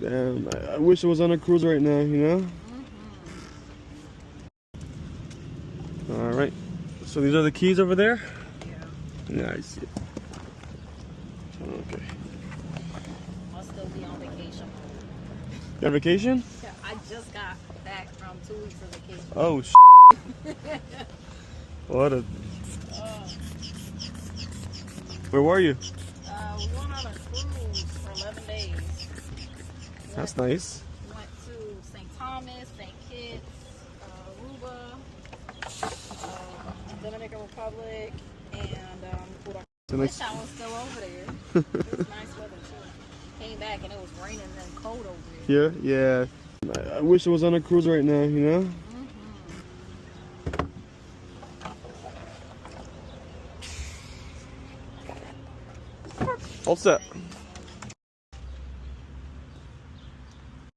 Damn, I wish I was on a cruise right now, you know? Alright. So these are the keys over there? Yeah, I see it. Okay. I'll still be on vacation. You on vacation? Yeah, I just got back from 2 weeks of vacation. Oh, what a... Where were you? We went on a cruise for 11 days. That's nice. Went to St. Thomas, St. Kitts, Aruba, Dominican Republic, and Nice. I was still over there. It was nice weather too. Came back and it was raining and cold over there. Yeah. I wish I was on a cruise right now, you know? All set.